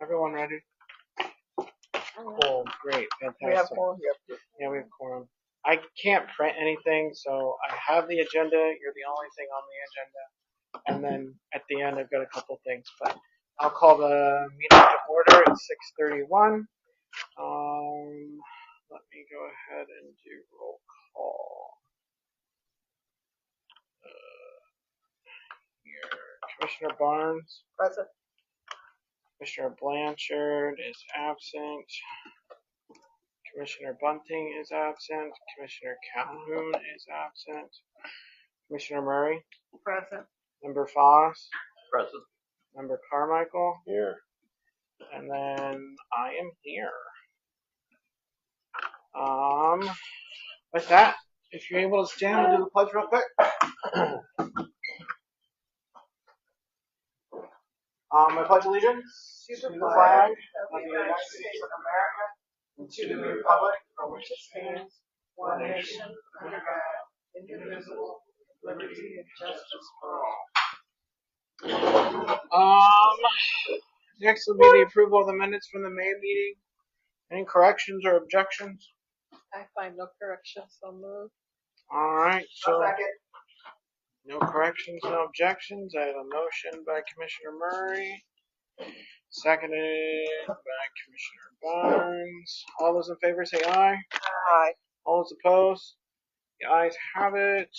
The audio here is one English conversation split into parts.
Everyone ready? Cool, great, fantastic. We have quorum here. Yeah, we have quorum. I can't print anything, so I have the agenda. You're the only thing on the agenda. And then at the end, I've got a couple things. But I'll call the meeting to order at 6:31. Let me go ahead and do roll call. Here, Commissioner Barnes. Present. Commissioner Blanchard is absent. Commissioner Bunting is absent. Commissioner Calhoun is absent. Commissioner Murray. Present. Member Foss. Present. Member Carmichael. Here. And then I am here. With that, if you're able to stand, we'll do the pledge real quick. I pledge allegiance to the flag of the United States of America and to the republic for which it stands, one nation, under God, indivisible, with liberty and justice for all. Next will be the approval of the minutes from the May meeting. Any corrections or objections? I find no corrections, so moved. All right, so no corrections, no objections. I have a motion by Commissioner Murray, seconded by Commissioner Barnes. All those in favor say aye. Aye. All those opposed? The ayes have it.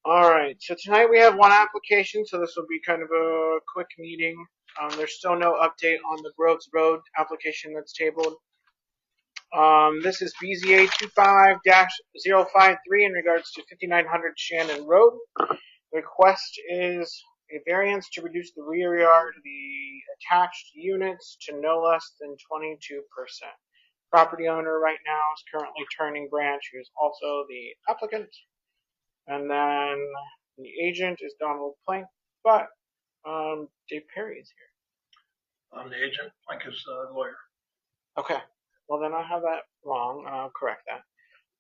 All right, so tonight we have one application, so this will be kind of a quick meeting. There's still no update on the Groves Road application that's tabled. This is BZA 25-053 in regards to 5900 Shannon Road. The request is a variance to reduce the rear yard of the attached units to no less than 22%. Property owner right now is currently Turning Branch, who is also the applicant. And then the agent is Donald Plank, but Dave Perry is here. I'm the agent. Plank is the lawyer. Okay. Well, then I have that wrong. I'll correct that.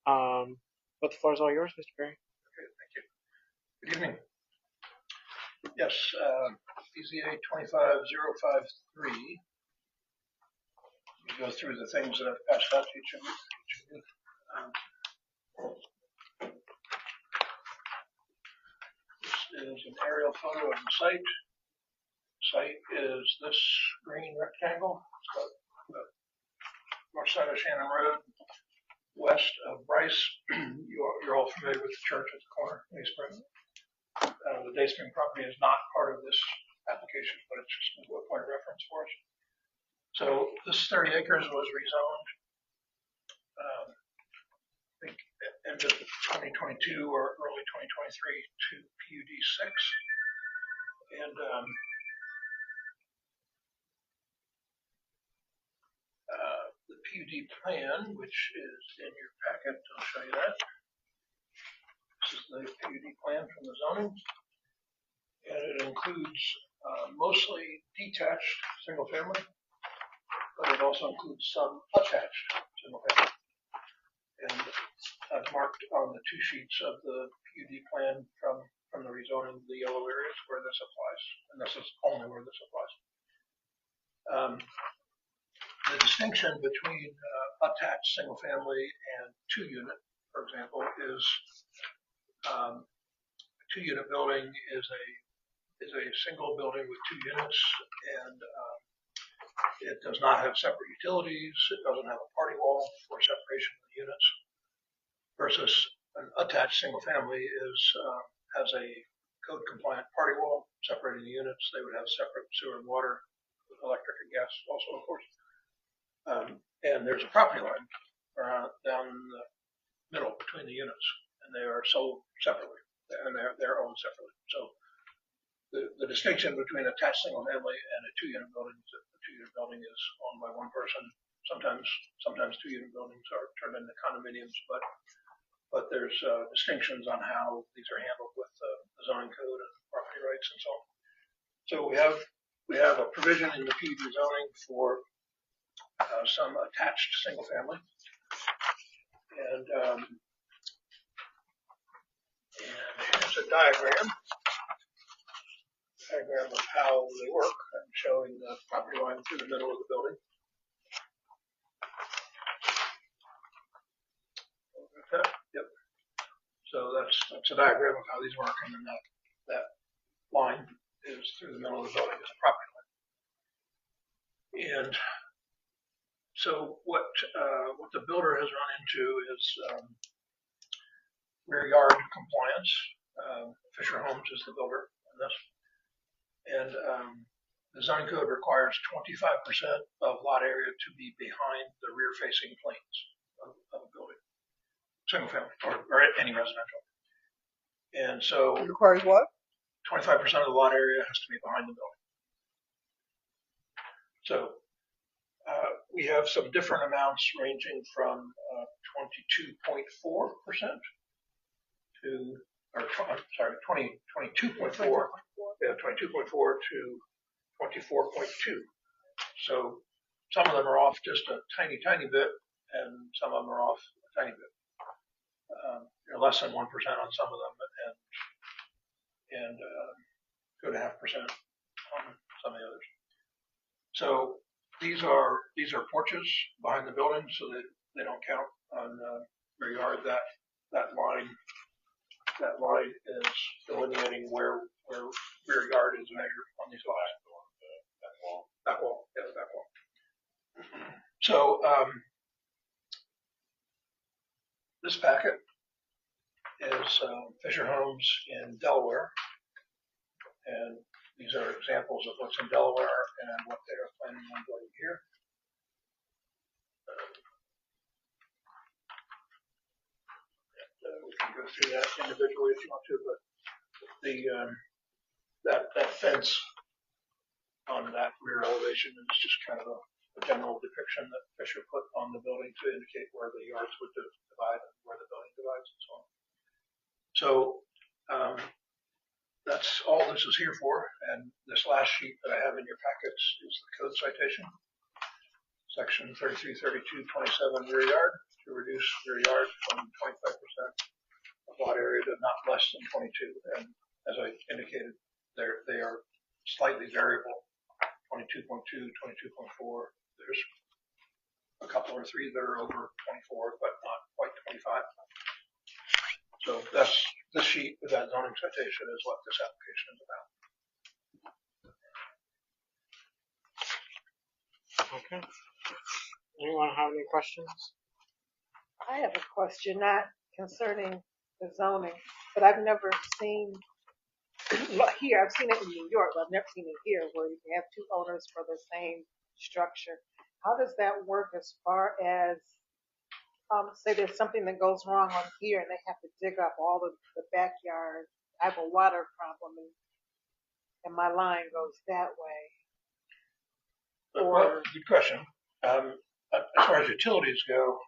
But the floor is all yours, Mr. Perry. Okay, thank you. Good evening. Yes, BZA 25053. We go through the things that I've passed out to each of you. This is an aerial photo of the site. The site is this green rectangle. North side of Shannon Road, west of Bryce. You're all familiar with the church at the corner, Dayspring. The Dayspring property is not part of this application, but it's just a point of reference for us. So this 30 acres was rezoned, I think, end of 2022 or early 2023 to PUD 6. And the PUD plan, which is in your packet, I'll show you that. This is the PUD plan from the zoning, and it includes mostly detached single family, but it also includes some attached single family. And I've marked on the two sheets of the PUD plan from the rezoning the yellow areas where this applies, and this is only where this applies. The distinction between attached single family and 2-unit, for example, is a 2-unit building is a single building with 2 units, and it does not have separate utilities. It doesn't have a party wall for separation of the units. Versus an attached single family has a code compliant party wall separating the units. They would have separate sewer and water, with electric and gas also, of course. And there's a property line down the middle between the units, and they are sold separately, and they're owned separately. So the distinction between attached single family and a 2-unit building is that the 2-unit building is owned by one person. Sometimes 2-unit buildings are turned into condominiums, but there's distinctions on how these are handled with the zoning code and property rights and so on. So we have a provision in the PUD zoning for some attached single family, and here's a diagram diagram of how they work and showing the property line through the middle of the building. Yep. So that's a diagram of how these work, and then that line is through the middle of the building as a property line. And so what the builder has run into is rear yard compliance. Fisher Homes is the builder on this, and the zoning code requires 25% of lot area to be behind the rear-facing planes of a building, single family or any residential. And so It requires what? 25% of the lot area has to be behind the building. So we have some different amounts ranging from 22.4% to, or sorry, 22.4, yeah, 22.4 to 24.2. So some of them are off just a tiny, tiny bit, and some of them are off a tiny bit. Less than 1% on some of them, and 2.5% on some of the others. So these are porches behind the building, so that they don't count on rear yard. That line is delineating where rear yard is measured on these lots. That wall, yeah, that wall. So this packet is Fisher Homes in Delaware, and these are examples of what's in Delaware and what they are planning on doing here. We can go through that individually if you want to, but that fence on that rear elevation is just kind of a general depiction that Fisher put on the building to indicate where the yards would divide and where the building divides and so on. So that's all this is here for, and this last sheet that I have in your packets is the code citation, section 3332.27 rear yard, to reduce rear yard from 25% of lot area to not less than 22. And as I indicated, they are slightly variable, 22.2, 22.4. There's a couple or three that are over 24, but not quite 25. So this sheet with that zoning citation is what this application is about. Okay. Anyone have any questions? I have a question, not concerning the zoning, but I've never seen here. I've seen it in New York, but I've never seen it here, where you can have two owners for the same structure. How does that work as far as, say there's something that goes wrong on here and they have to dig up all of the backyard. I have a water problem and my line goes that way. Well, good question. As far as utilities go,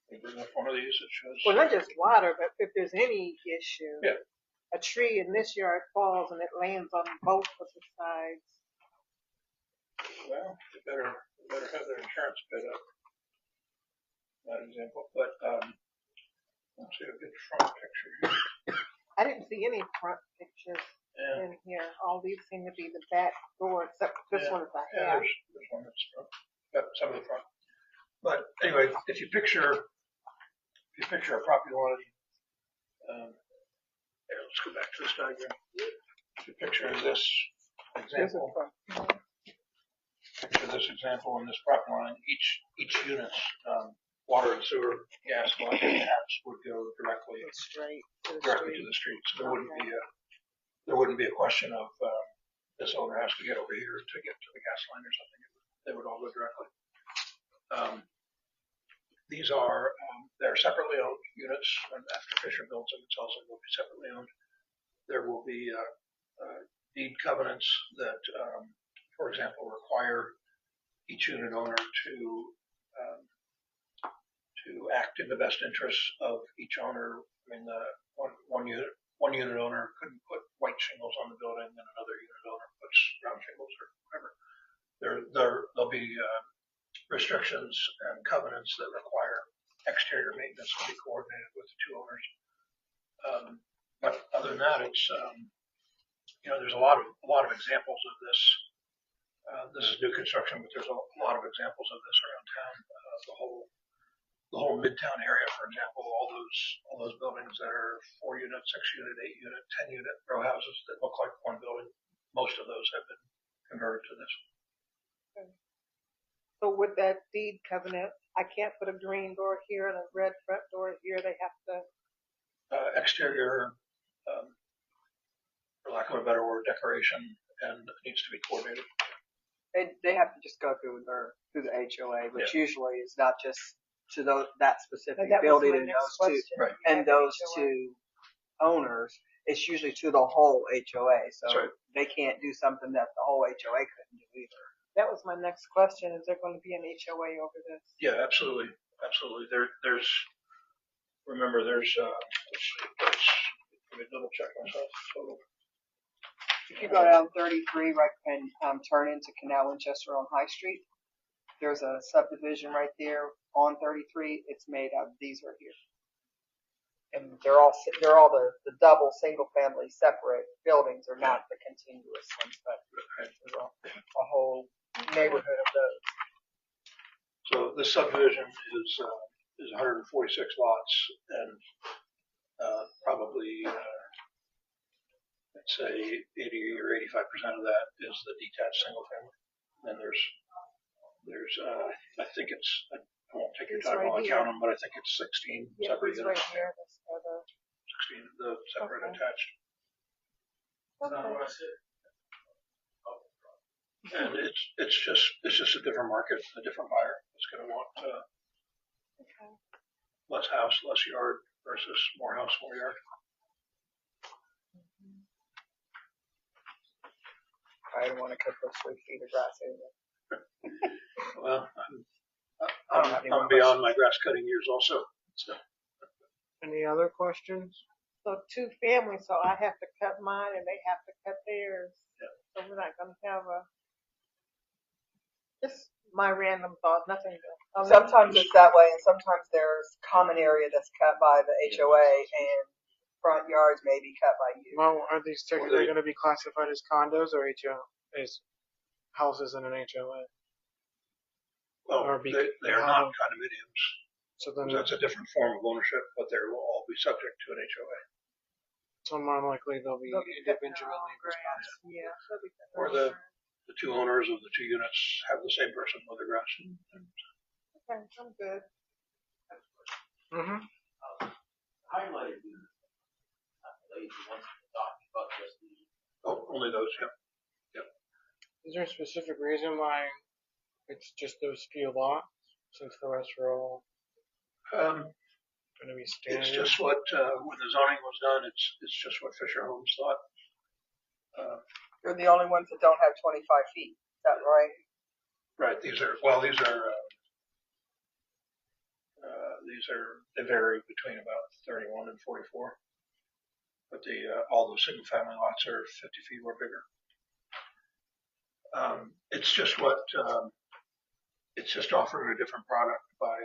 let me bring up one of these that shows. Well, not just water, but if there's any issue, yeah. A tree in this yard falls and it lands on both of the sides. Well, they better have their insurance paid up. That example, but let's see a good front picture here. I didn't see any front pictures in here. All these seem to be the back door, except this one is a half. There's one that's front. Got some of the front. But anyway, if you picture a property line, here, let's go back to this diagram. If you picture this example, and this property line, each unit's water and sewer, gas, electric taps would go directly to the street. So there wouldn't be a question of this owner has to get over here to get to the gas line or something. They would all go directly. These are they're separately owned units, and after Fisher builds them, it also will be separately owned. There will be deed covenants that, for example, require each unit owner to act in the best interests of each owner. I mean, one unit owner couldn't put white shingles on the building, and another unit owner puts brown shingles or whatever. There'll be restrictions and covenants that require exterior maintenance to be coordinated with the two owners. But other than that, there's a lot of examples of this. This is new construction, but there's a lot of examples of this around town. The whole Midtown area, for example, all those buildings that are 4 unit, 6 unit, 8 unit, 10 unit row houses that look like one building, most of those have been converted to this. So with that deed covenant, I can't put a green door here and a red front door here. They have to. Exterior, for lack of a better word, decoration, and it needs to be coordinated. They have to just go through the HOA, which Yeah. usually is not just to that specific That was building my and next those two question. right. and Yeah, those HOA. two owners. It's usually to the whole HOA, so That's right. they can't do something that the whole HOA couldn't do either. That was my next question. Is there going to be an HOA over this? Yeah, absolutely. There's let's see, let me double check myself. So, If you go down 33 right and turn into Canal Winchester on High Street, there's a subdivision right there on 33. It's made out of these right here, and they're all the double single family separate buildings are not the continuous ones, but there's a whole neighborhood of those. So this subdivision is 146 lots, and probably let's say 80 or 85% of that is the detached single family. And there's I think it's, I won't take your It's time right while I here. count them, but I think it's 16 Yeah, separate it's units. right here. That's for the. 16 of the separate Okay. attached. Okay. And it's just a different market, a different buyer. It's going to want Okay. less house, less yard versus more house, more yard. I don't want to cut those 3 feet of grass anyway. Well, I don't have any more I'm beyond my grass cutting years also. So. Any other questions? So 2 families, so I have to cut mine and they have to cut theirs. Yeah. So we're not going to have just my random thought, nothing. Sometimes it's that way, and sometimes there's common area that's cut by the HOA, and front yards may be cut by you. Well, are these technically going to be classified as condos or as houses in an HOA? Well, Or they are not condominiums. So then, That's a different form of ownership, but they will all be subject to an HOA. so more likely they'll be individually grass. responsible. Yeah. they'll be cutting Or their own the 2 owners of the 2 units have the same person mow the grass. grass. Okay, I'm good. Mm-hmm. Highlighted units. The ones we talked about just the. Oh, only those, yeah. Is there a specific reason why it's just those few lots, since the rest are all going to be standard? It's just what, when the zoning was done, it's just what Fisher Homes thought. They're the only ones that don't have 25 feet. Is that right? Right, these are they vary between about 31 and 44. But all those single family lots are 50 feet or bigger. It's just it's just offering a different product by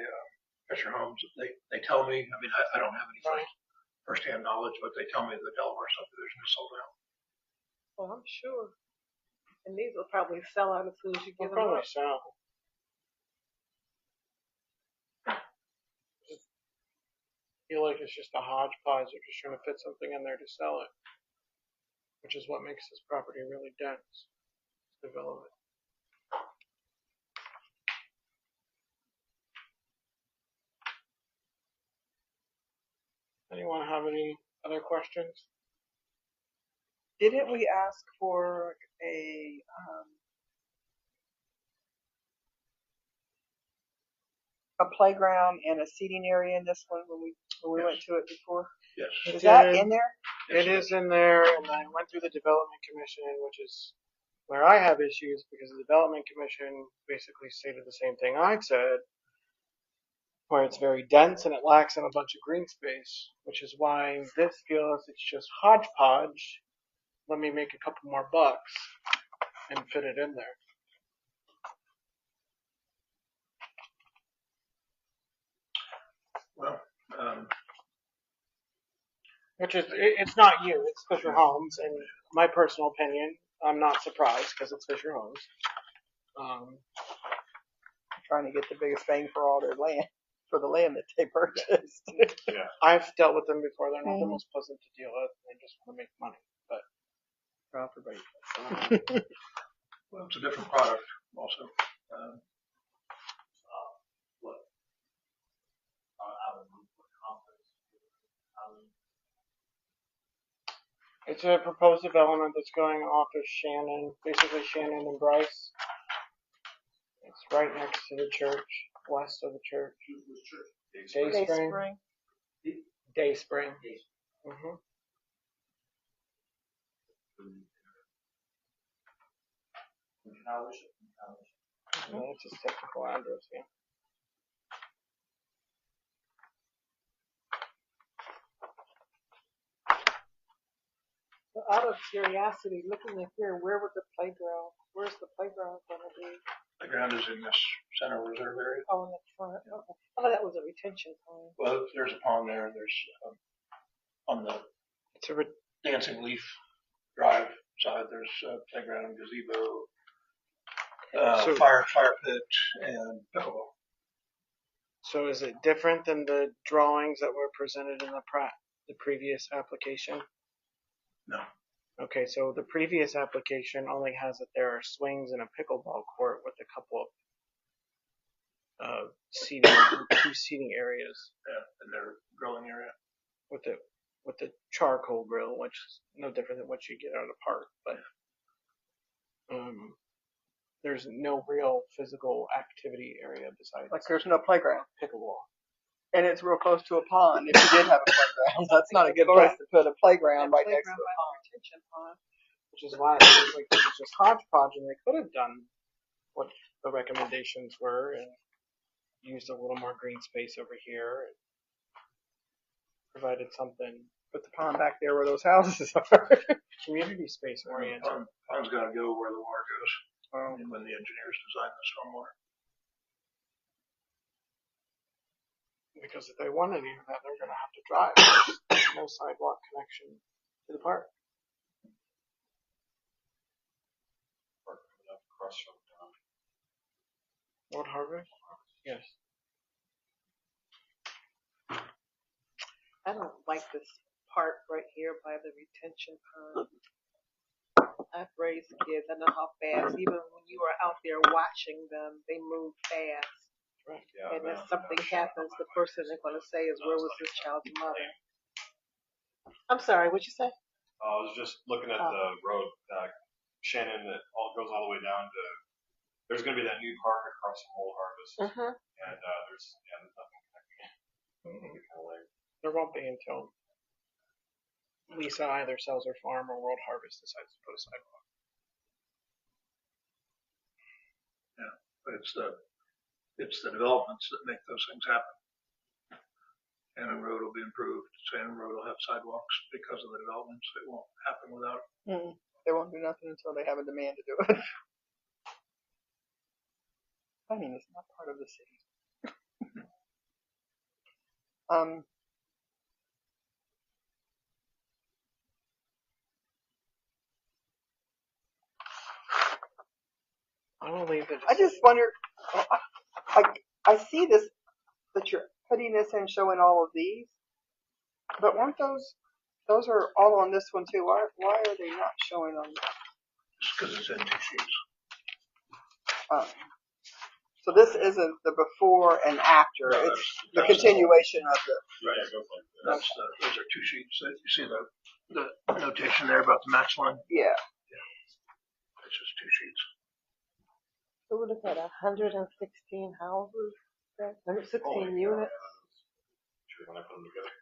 Fisher Homes. They tell me, I mean, I don't have any first-hand knowledge, but they tell me the Delaware subdivision is sold out. Well, I'm sure. And these will probably sell out as soon as you They'll give them probably up. sell. I feel like it's just a hodgepodge. They're just trying to fit something in there to sell it, which is what makes this property really dense. Development. Anyone have any other questions? Didn't we ask for a playground and a seating area in this one when we Yes. went to it before? Yes. Is that in there? It is in there, and I went through the Development Commission, which is where I have issues because the Development Commission basically stated the same thing I said, where it's very dense and it lacks in a bunch of green space, which is why this feels it's just hodgepodge. Let me make a couple more bucks and fit it in there. Well, Which is, it's not you, it's Fisher Homes, and my personal opinion, I'm not surprised because it's Fisher Homes. Trying to get the biggest bang for all their land, for the land that they purchased. I've dealt with them before. They're not the most pleasant to deal with. They just want to make money. But Well, everybody. Well, it's a different product also. What? I would move for conference. it's a proposed development that's going off of Shannon, basically Shannon and Bryce. It's right next to the church, west of the church. Which church? Dayspring. Dayspring. Mm-hmm. That's just technical address, yeah. So out of curiosity, looking at here, where's the playground going to be? The ground is in this center reserve area. Oh, in the front. Okay. I thought that was a retention pond. Well, there's a pond there. There's on the It's a Dancing Leaf Drive side. There's a playground, gazebo, fire pit, and pickleball. So is it different than the drawings that were presented in the previous application? No. Okay, so the previous application only has that there are swings and a pickleball court with a couple of two seating areas. Yeah, and their grilling area. With the charcoal grill, which is no different than what you get out of the park, but there's no real physical activity area besides Like there's no playground. pickleball. And it's real close to a pond. If you did have a playground, that's not a good place to put a playground right next to a pond. Retention pond. Which is why it seems like this is just hodgepodge, and they could have done what the recommendations were and used a little more green space over here and provided something. Put the pond back there where those houses are. Community space oriented. Pond's got to go where the water goes. When the engineers design the stormwater. Because if they want any of that, they're going to have to drive. There's no sidewalk connection to the park. Across from Lord Harvest? Yes. I don't like this part right here by the retention pond. I've raised kids. I know how fast, even when you are out there watching them, they move fast. Right. Yeah, And if something happens, the first thing they're going to say is, where was this child's mother? I'm sorry, what'd you say? I was just looking at the road, Shannon, that goes all the way down to. There's going to be that new park across from Old Harvest, and there's nothing connecting. There won't be until Lisa either sells her farm or World Harvest decides to put a sidewalk. Yeah, but it's the developments that make those things happen. Shannon Road will be improved. Shannon Road will have sidewalks because of the developments. It won't happen without. They won't do nothing until they have a demand to do it. I mean, it's not part of the city. I don't believe it. I just wonder, I see this, that you're putting this in showing all of these, but weren't those are all on this one too. Why are they not showing on Just because it's in two sheets. So this isn't the before and after, No, it's the continuation of the. Right, those are two sheets. You see the notation there about the max line? Yeah. It's just two sheets. So we're looking at 116 houses, 116 units. Sure, when I put them together.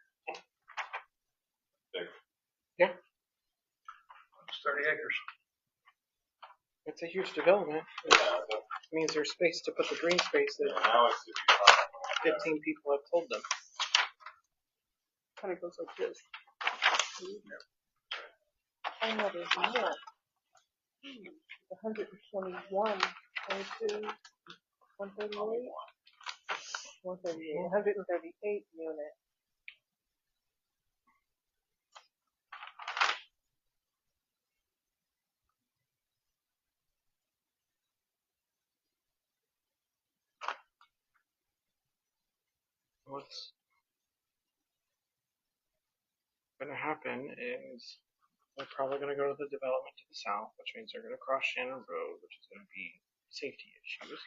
Yeah. It's 30 acres. It's a huge development. Yeah, It means there's space to put the green space that now it's 15 people have told them. Kind of goes like this. I know there's more. 121, 22, 138, 138 units. what's going to happen is they're probably going to go to the development to the south, which means they're going to cross Shannon Road, which is going to be safety issues,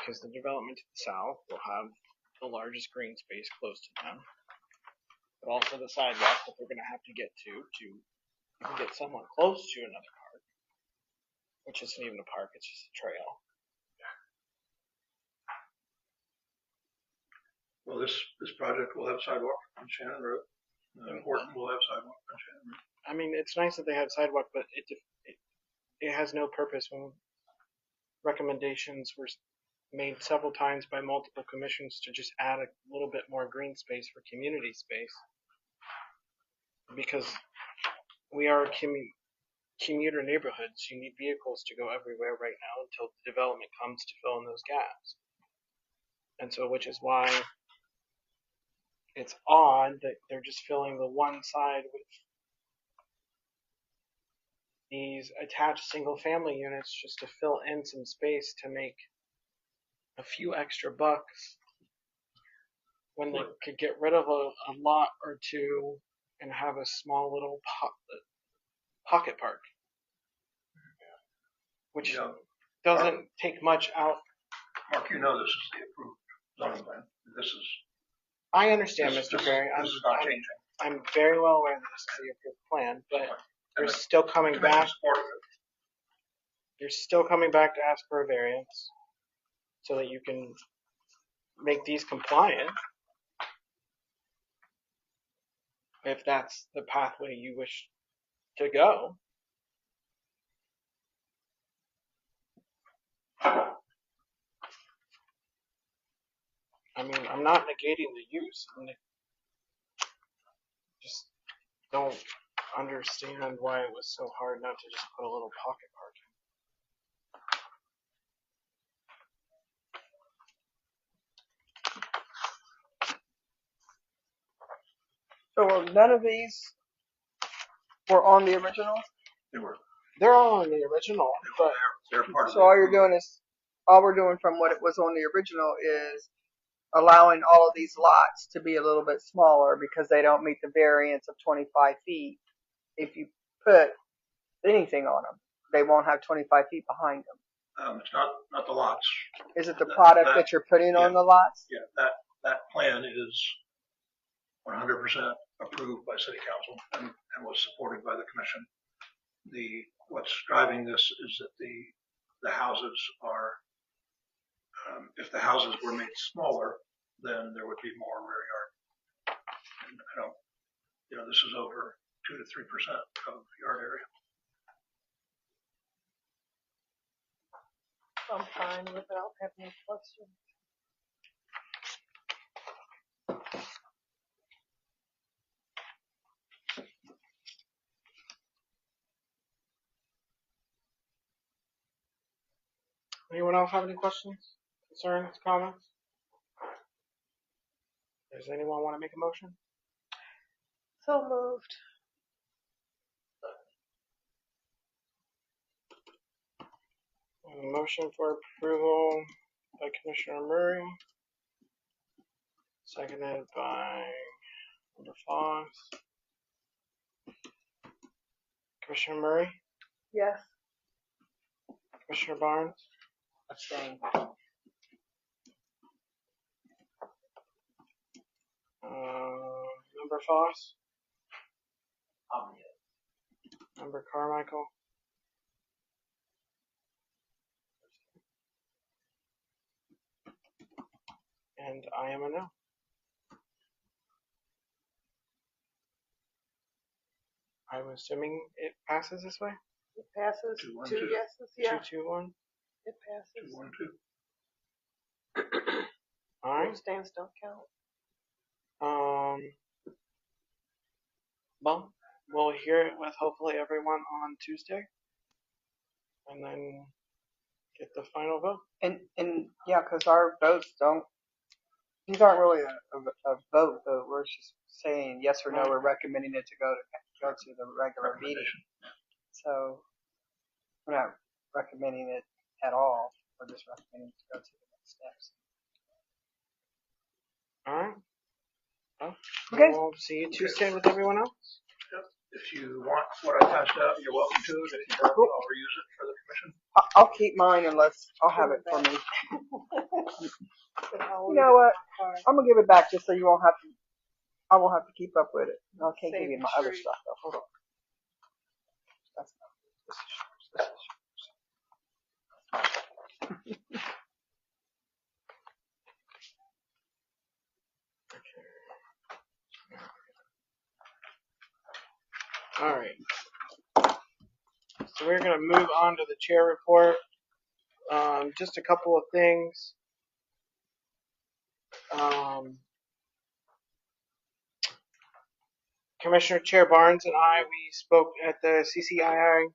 because the development to the south will have the largest green space close to them, but also the sidewalk that they're going to have to get to get somewhat close to another park, which isn't even a park, it's just a trail. Well, this project will have sidewalk on Shannon Road. Horton will have sidewalk on Shannon Road. I mean, it's nice that they have sidewalk, but it has no purpose when recommendations were made several times by multiple commissions to just add a little bit more green space for community space. Because we are a commuter neighborhoods, you need vehicles to go everywhere right now until the development comes to fill in those gaps. And so, which is why it's odd that they're just filling the one side with these attached single-family units just to fill in some space to make a few extra bucks when they could get rid of a lot or two and have a small little pocket park, which doesn't take much out. Mark, you know this is the approved zoning plan. This is. I understand, Mr. Perry. This is not changing. I'm very well aware that this is the approved plan, but they're still coming back. You're still coming back to ask for a variance so that you can make these compliant if that's the pathway you wish to go. I mean, I'm not negating the use. Just don't understand why it was so hard not to just put a little pocket park So none of these were on the original? They were. They're all in the original, but they're part of So all we're doing from what it was on the original is allowing all of these lots to be a little bit smaller because they don't meet the variance of 25 feet. If you put anything on them, they won't have 25 feet behind them. It's not the lots. Is it the product that you're putting on the lots? Yeah, that plan is 100% approved by City Council and was supported by the Commission. What's driving this is that the houses are, if the houses were made smaller, then there would be more rear yard. And this is over 2 to 3% of yard area. I'm fine with it. I don't have any questions. anyone else have any questions, concerns, comments? Does anyone want to make a motion? So moved. A motion for approval by Commissioner Murray, seconded by Member Fox. Commissioner Murray, Yes. Commissioner Barnes, Abstain. Member Foss, Member Carmichael, and I am a no. I'm assuming it passes this way? It passes. 2-1-2. 2 yeses. Yeah. 2-2-1. It passes. 2-1-2. All right. Abstains don't count. Well, we'll hear it with hopefully everyone on Tuesday, and then get the final vote. And yeah, because our votes these aren't really a vote, though. We're just saying yes or no. We're recommending it to go to the regular meeting. So we're not recommending it at all. We're just recommending it to go to the next steps. All right. Well, Okay. we'll see you Tuesday with everyone else. If you want what I passed out, you're welcome to it. If you don't, I'll reuse it for the commission. I'll keep mine unless I'll have it for me. You know what? I'm gonna give it back just so you won't have to. I won't have to keep up with it. I can't give you my other stuff though. Hold on. That's not. This is yours. This is yours. All right. So we're going to move on to the chair report. Just a couple of things. Commissioner Chair Barnes and I, we spoke at the CCIIR,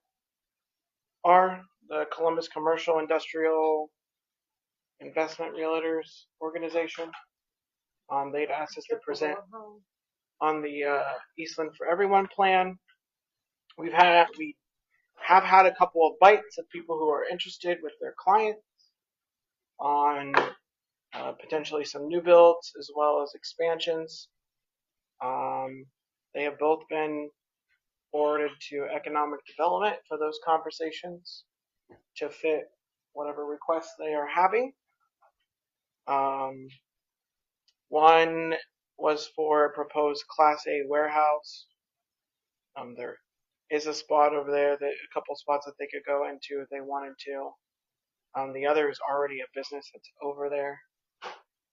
the Columbus Commercial Industrial Investment Realtors Organization. They'd asked us to present on the Eastland for Everyone plan. We have had a couple of bites of people who are interested with their clients on potentially some new builds as well as expansions. They have both been forwarded to economic development for those conversations to fit whatever requests they are having. One was for a proposed Class A warehouse. There is a spot over there, a couple spots that they could go into if they wanted to. The other is already a business that's over there.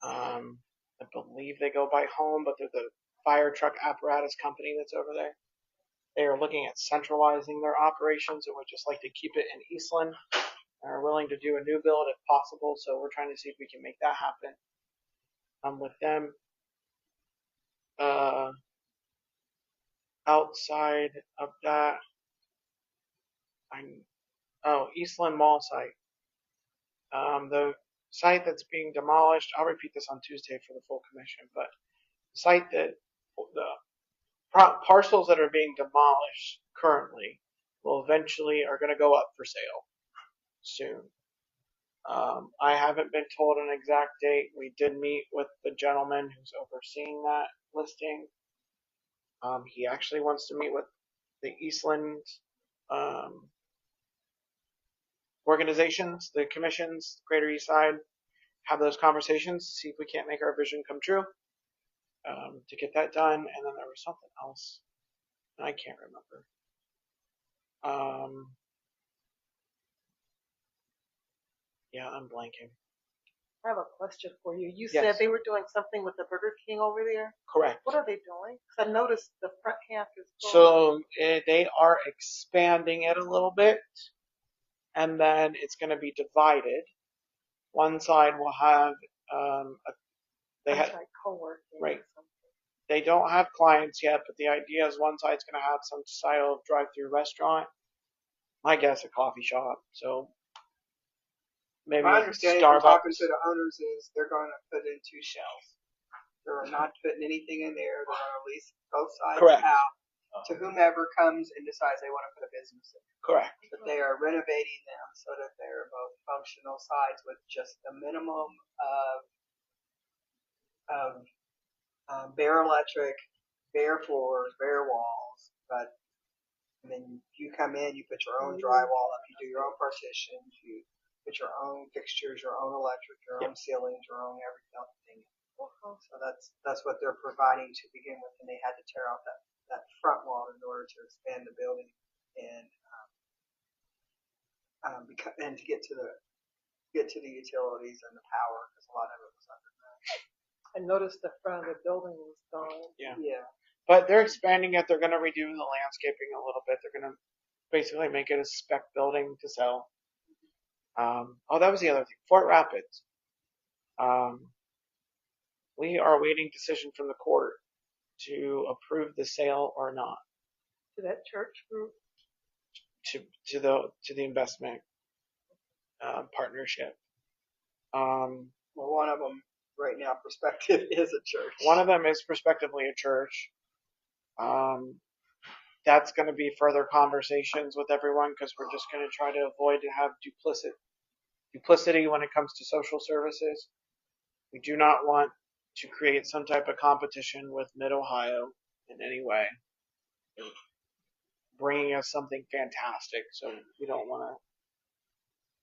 I believe they go by Home, but they're the fire truck apparatus company that's over there. They are looking at centralizing their operations and would just like to keep it in Eastland. Are willing to do a new build if possible, so we're trying to see if we can make that happen with them. Outside of that, Eastland Mall site. The site that's being demolished, I'll repeat this on Tuesday for the full commission, but the site that the parcels that are being demolished currently will eventually are going to go up for sale soon. I haven't been told an exact date. We did meet with the gentleman who's overseeing that listing. He actually wants to meet with the Eastland organizations, the commissions, Greater East Side, have those conversations, see if we can't make our vision come true, to get that done. And then there was something else, and I can't remember. Yeah, I'm blanking. I have a question for you. You Yes. said they were doing something with the Burger King over there. Correct. What are they doing? Because I noticed the front half is gone. So they are expanding it a little bit, and then it's going to be divided. One side will have like co-working. Right. They don't have clients yet, but the idea is one side's going to have some style of drive-through restaurant. I guess a coffee shop. So maybe My understanding from talking to the owners is they're going to put in 2 shells. They're not putting anything in there. They're going to lease both sides Correct. out to whomever comes and decides they want to put a business in. Correct. But they are renovating them so that they're both functional sides with just the minimum of bare electric, bare floors, bare walls. But I mean, you come in, you put your own drywall up, you do your own partitions, you put your own fixtures, your own electric, your own ceilings, your own everything. So that's what they're providing to begin with, and they had to tear out that front wall in order to expand the building and to get to the utilities and the power, because a lot of it was underground. I noticed the front of the building was gone. Yeah. Yeah. But they're expanding it. They're going to redo the landscaping a little bit. They're going to basically make it a spec building to sell. That was the other thing. Fort Rapids. We are awaiting decision from the court to approve the sale or not To that church group. to the investment partnership. Well, one of them right now, prospective, is a church. One of them is prospectively a church. That's going to be further conversations with everyone, because we're just going to try to avoid to have duplicity when it comes to social services. We do not want to create some type of competition with Mid-Ohio in any way. They're bringing us something fantastic, so we don't want to.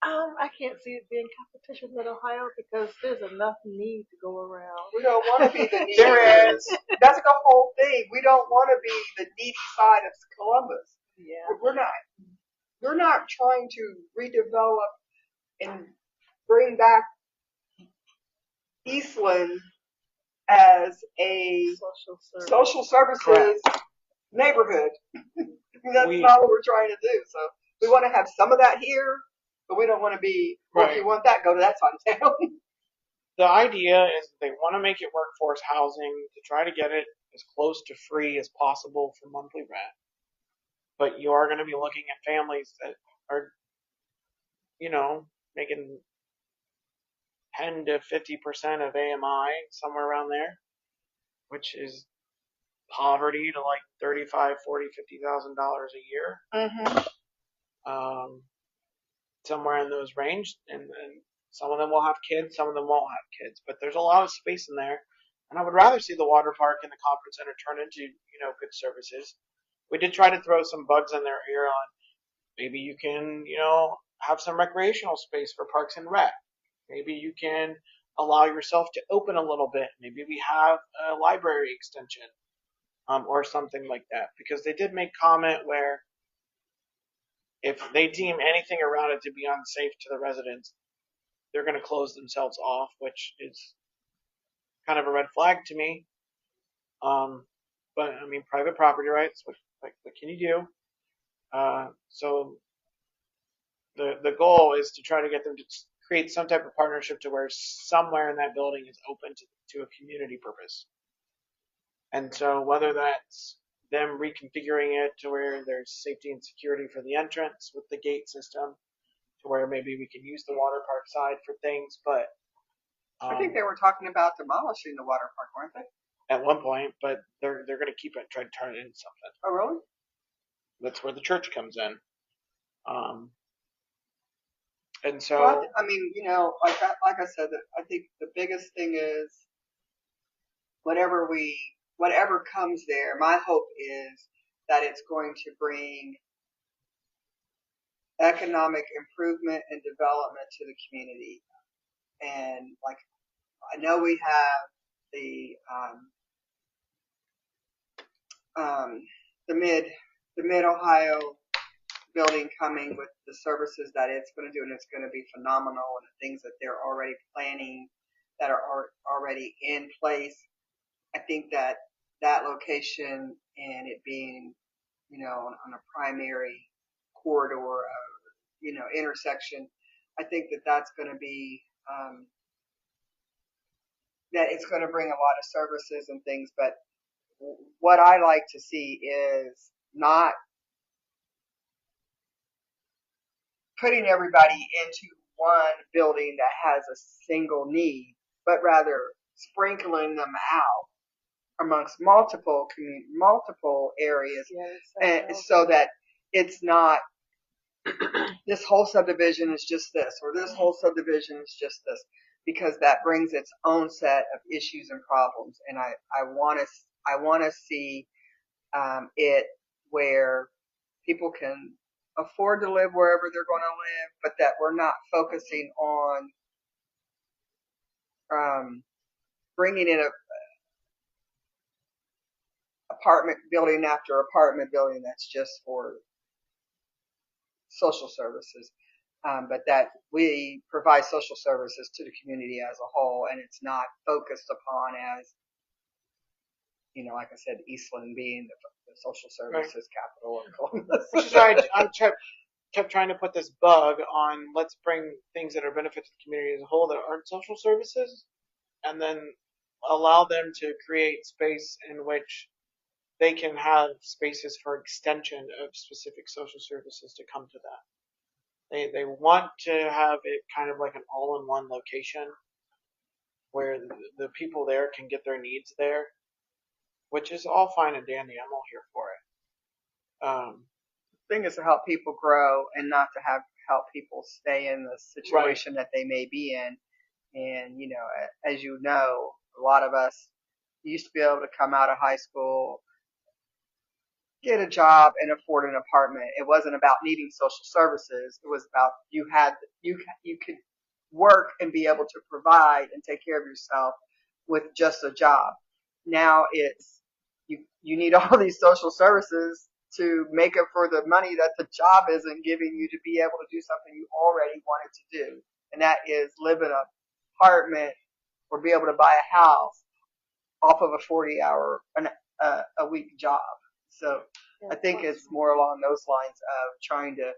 I can't see it being competition with Ohio because there's enough need to go around. We don't want to be the needy. There is. That's the whole thing. We don't want to be the needy side of Columbus. Yeah. We're not. We're not trying to redevelop and bring back Eastland as a social services Correct. neighborhood. That's not what we're trying to do. So we want to have some of that here, but we don't want to be, well, if you want that, go to that side of town. The idea is that they want to make it workforce housing to try to get it as close to free as possible for monthly rent. But you are going to be looking at families that are, making 10 to 50% of AMI, somewhere around there, which is poverty to like $35,000, $40,000, $50,000 a year. Mm-hmm. Somewhere in those range, and some of them will have kids, some of them won't have kids, but there's a lot of space in there, and I would rather see the water park and the conference center turn into, good services. We did try to throw some bugs in there here on maybe you can, have some recreational space for Parks and Rec. Maybe you can allow yourself to open a little bit. Maybe we have a library extension, or something like that, because they did make comment where if they deem anything around it to be unsafe to the residents, they're going to close themselves off, which is kind of a red flag to me. But I mean, private property rights. What can you do? So the goal is to try to get them to create some type of partnership to where somewhere in that building is open to a community purpose. And so whether that's them reconfiguring it to where there's safety and security for the entrance with the gate system, to where maybe we can use the water park side for things, but I think they were talking about demolishing the water park, weren't they? At one point, but they're going to keep it, try to turn it into something. Oh, really? That's where the church comes in. And so, well, I mean, like I said, I think the biggest thing is whatever comes there. My hope is that it's going to bring economic improvement and development to the community. And like, I know we have the mid Ohio building coming with the services that it's going to do, and it's going to be phenomenal, and the things that they're already planning that are already in place. I think that location and it being, on a primary corridor, intersection, I think that that's going to be, that it's going to bring a lot of services and things. But what I like to see is not putting everybody into one building that has a single need, but rather sprinkling them out amongst multiple areas, and so that it's not this whole subdivision is just this, or this whole subdivision is just this, because that brings its own set of issues and problems. And I want to see it where people can afford to live wherever they're going to live, but that we're not focusing on bringing in a apartment building after apartment building that's just for social services, but that we provide social services to the community as a whole, and it's not focused upon as, like I said, Eastland being the social services capital of Columbus. Which is why I kept trying to put this bug on, let's bring things that are benefit to the community as a whole that aren't social services, and then allow them to create space in which they can have spaces for extension of specific social services to come to that. They want to have it kind of like an all-in-one location where the people there can get their needs there, which is all fine and dandy. I'm all here for it. The thing is to help people grow and not to help people stay in the situation that they may be in. And, as you know, A lot of us used to be able to come out of high school, get a job, and afford an apartment. It wasn't about needing social services. It was about you could work and be able to provide and take care of yourself with just a job. Now it's you need all these social services to make up for the money that the job isn't giving you to be able to do something you already wanted to do, and that is live in an apartment or be able to buy a house off of a 40-hour a week job. So I think it's more along those lines of trying to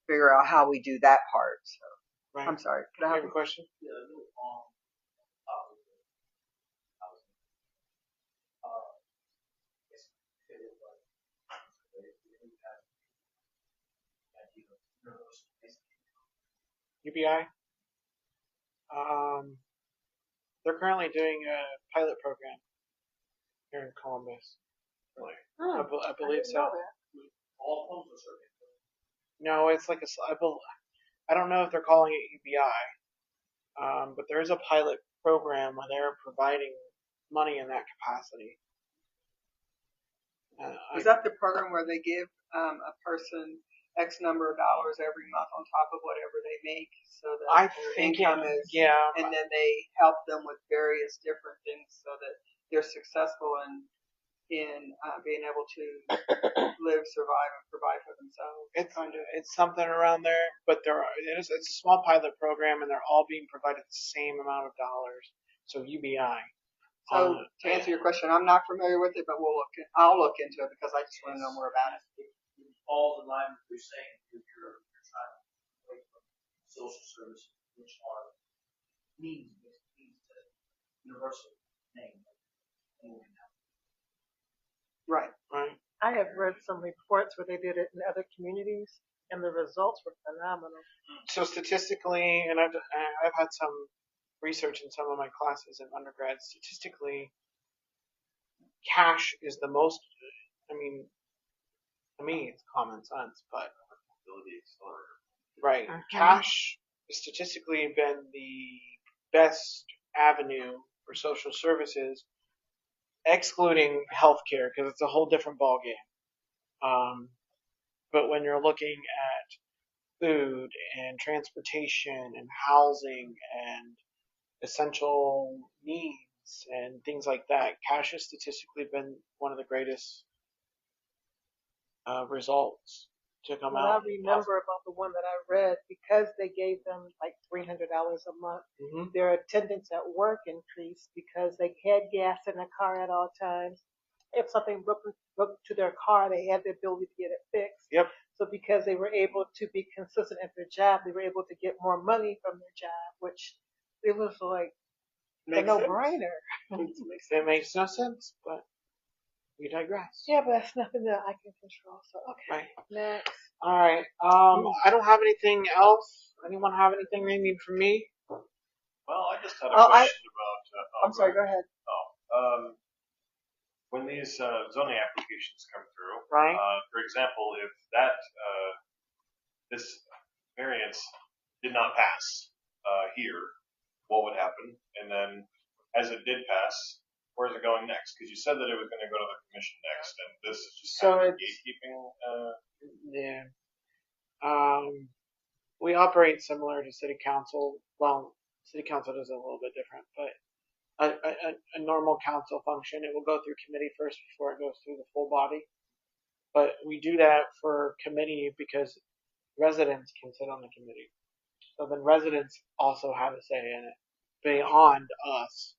figure out how we do that part. So Right. I'm sorry. Could I You have have a question? Yeah, a little on top of the housing. It's kind of like, we have the idea of universal basic income. UBI? They're currently doing a pilot program here in Columbus. Really? I believe so. All homes are certain. No, it's like I don't know if they're calling it UBI, but there is a pilot program where they're providing money in that capacity. Is that the program where they give a person X number of dollars every month on top of whatever they make, so that I their think income is, yeah. and then they help them with various different things so that they're successful in being able to live, survive, and provide for themselves. It's something around there, but it's a small pilot program, and they're all being provided the same amount of dollars. So UBI. So to answer your question, I'm not familiar with it, but I'll look into it because I just want to know more about it. It falls in line with what you're saying, if you're trying to away from social services, which are means to universal name. Right. Right. I have read some reports where they did it in other communities, and the results were phenomenal. So statistically, and I've had some research in some of my classes in undergrad. Statistically, cash is the most. I mean, to me, it's common sense, but right, cash has statistically been the best avenue for social services, excluding healthcare because it's a whole different ballgame. But when you're looking at food and transportation and housing and essential needs and things like that, cash has statistically been one of the greatest results to come What out. I remember about the one that I read, because they gave them like $300 a month, their attendance at work increased because they had gas in their car at all times. If something broke to their car, they had the ability to get it fixed. Yep. So because they were able to be consistent at their job, they were able to get more money from their job, which it was like a no-brainer. It makes no sense, but we digress. Yeah, but that's nothing that I can control. So okay, Right. next. All right. I don't have anything else. Anyone have anything they need from me? Well, I just had a question about. I'm sorry. Go ahead. When these zoning applications come through, Right. For example, if that this variance did not pass here, what would happen? And then, as it did pass, where's it going next? Because you said that it was going to go to the commission next, and this is just So kind of it's- gatekeeping. Yeah. We operate similar to city council. Well, city council does it a little bit different, but a normal council function, it will go through committee first before it goes through the full body. But we do that for committee because residents can sit on the committee. So then residents also have a say in it beyond us,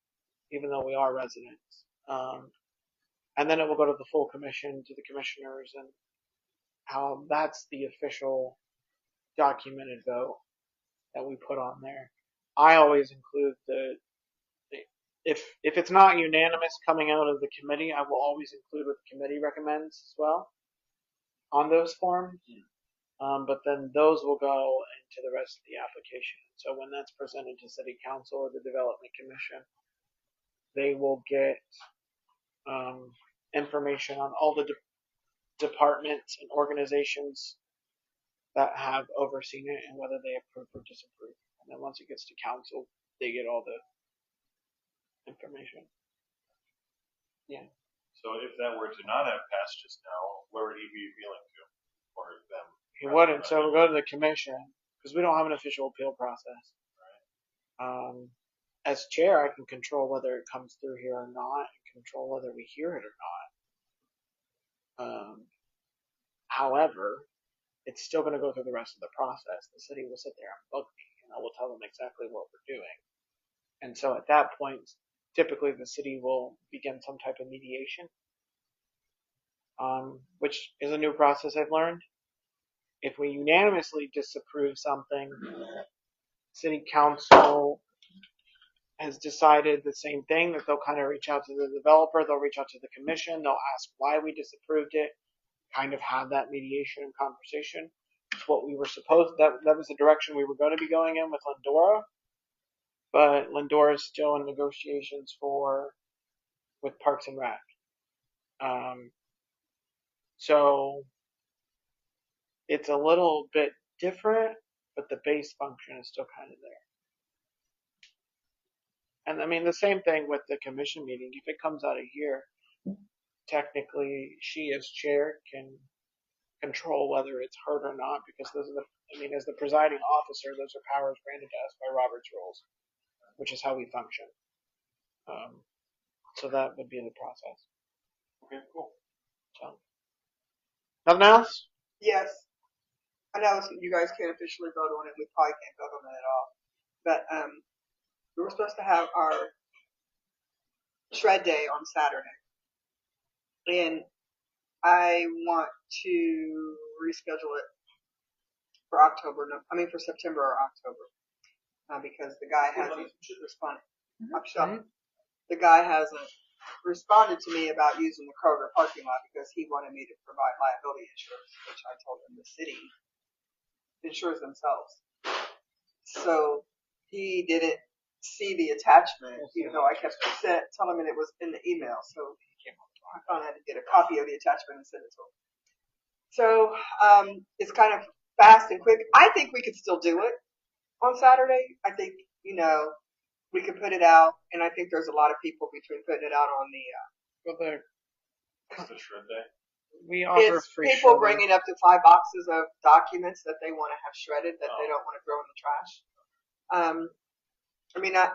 even though we are residents. And then it will go to the full commission, to the commissioners, and that's the official documented vote that we put on there. I always include if it's not unanimous coming out of the committee, I will always include what the committee recommends as well on those forms. But then those will go into the rest of the application. So when that's presented to city council or the development commission, they will get information on all the departments and organizations that have overseen it and whether they approve or disapprove. and then once it gets to council, they get all the information. So if that were to not have passed just now, where would he be appealing to? Or them? He wouldn't, so we'll go to the commission, because we don't have an official appeal process. As chair, I can control whether it comes through here or not, and control whether we hear it or not. However, it's still going to go through the rest of the process. The city will sit there and bug me, and I will tell them exactly what we're doing. And so at that point, typically the city will begin some type of mediation, which is a new process I've learned. If we unanimously disapprove something, city council has decided the same thing, that they'll kind of reach out to the developer, they'll reach out to the commission, they'll ask why we disapproved it, kind of have that mediation and conversation. It's what we were supposed, that was the direction we were going to be going in with Lindora, but Lindora is still in negotiations with Parks and Rec. So it's a little bit different, but the base function is still kind of there. And I mean, the same thing with the commission meeting. If it comes out of here, technically she as chair can control whether it's heard or not, because those are as the presiding officer, those are powers granted to us by Robert's rules, which is how we function. So that would be the process. Okay, cool. So, nothing else? Yes. I know you guys can't officially vote on it. We probably can't vote on it at all. But we were supposed to have our shred day on Saturday. And I want to reschedule it for for September or October. Because the guy hasn't responded. The guy hasn't responded to me about using the Kroger parking lot because he wanted me to provide liability insurance, which I told him the city insures themselves. So he didn't see the attachment, even though I kept telling him it was in the email. So I found I had to get a copy of the attachment and send it to him. So it's kind of fast and quick. I think we could still do it on Saturday. I think, we could put it out, and I think there's a lot of people between putting it out on the What's the shred day? We offer it's free people shredding. bringing up to 5 boxes of documents that they want to have shredded that they don't want to throw in the trash.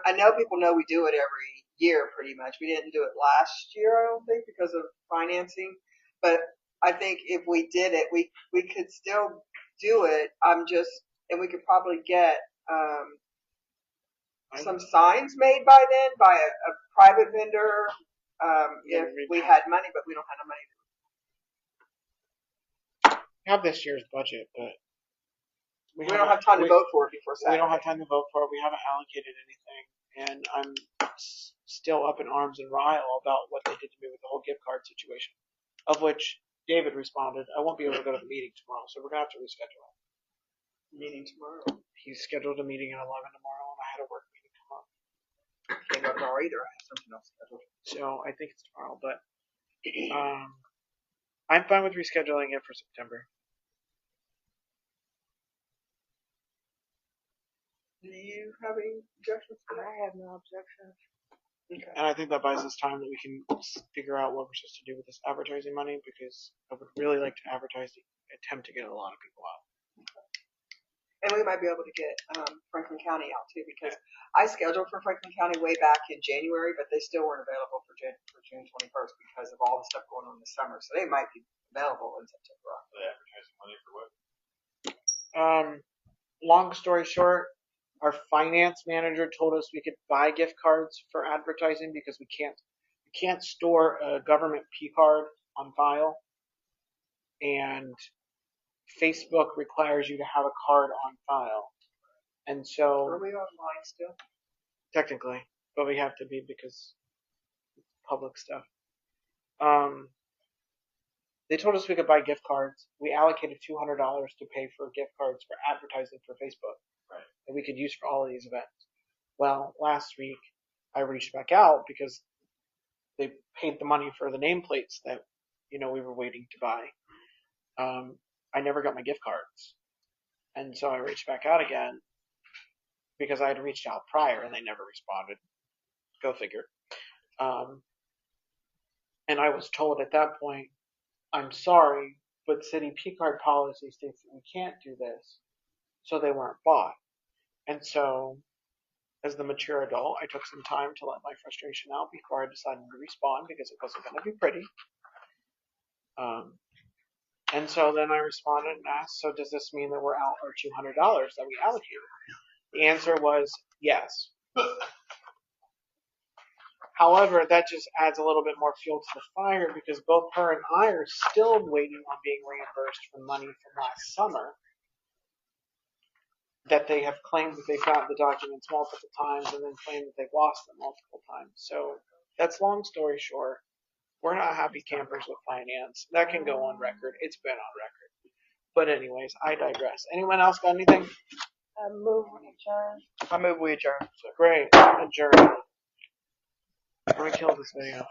I know people know we do it every year pretty much. We didn't do it last year, I don't think, because of financing. But I think if we did it, we could still do it. And we could probably get some signs made by then by a private vendor if we had money, but we don't have no money. We have this year's budget, but we don't have time to vote for it before Saturday. We don't have time to vote for it. We haven't allocated anything, and I'm still up in arms and rile about what they did to me with the whole gift card situation, of which David responded, I won't be able to go to the meeting tomorrow, so we're going to have to reschedule it. Meeting tomorrow? He's scheduled a meeting at 11 tomorrow, and I had a work meeting come up. Can't go tomorrow either. I have something else scheduled. So I think it's tomorrow, but I'm fine with rescheduling it for September. Do you have any objections? I have no objections. Okay. And I think that buys us time that we can figure out what we're supposed to do with this advertising money, because I would really like to attempt to get a lot of people out. And we might be able to get Franklin County out too, because I scheduled for Franklin County way back in January, but they still weren't available for June 21st because of all the stuff going on this summer. So they might be available in September. The advertising money for what? Long story short, our finance manager told us we could buy gift cards for advertising because we can't store a government P card on file, and Facebook requires you to have a card on file. And so Are we online still? technically, but we have to be because it's public stuff. They told us we could buy gift cards. We allocated $200 to pay for gift cards for advertising for Facebook. Right. That we could use for all of these events. Well, last week I reached back out because they paid the money for the nameplates that we were waiting to buy. I never got my gift cards, and so I reached back out again, because I had reached out prior and they never responded. Go figure. And I was told at that point, I'm sorry, but city P card policy states that we can't do this. So they weren't bought. And so, as the mature adult, I took some time to let my frustration out before I decided to respond because it wasn't going to be pretty. And so then I responded and asked, so does this mean that we're out our $200 that we allocated? The answer was yes. However, that just adds a little bit more fuel to the fire because both her and I are still waiting on being reimbursed for money from last summer that they have claimed that they've got the documents multiple times and then claimed that they've lost them multiple times. So that's long story short. We're not happy campers with finance. That can go on record. It's been on record. But anyways, I digress. Anyone else got anything? Move adjourn. I move we adjourn. Great. Adjourn. Let me kill this video.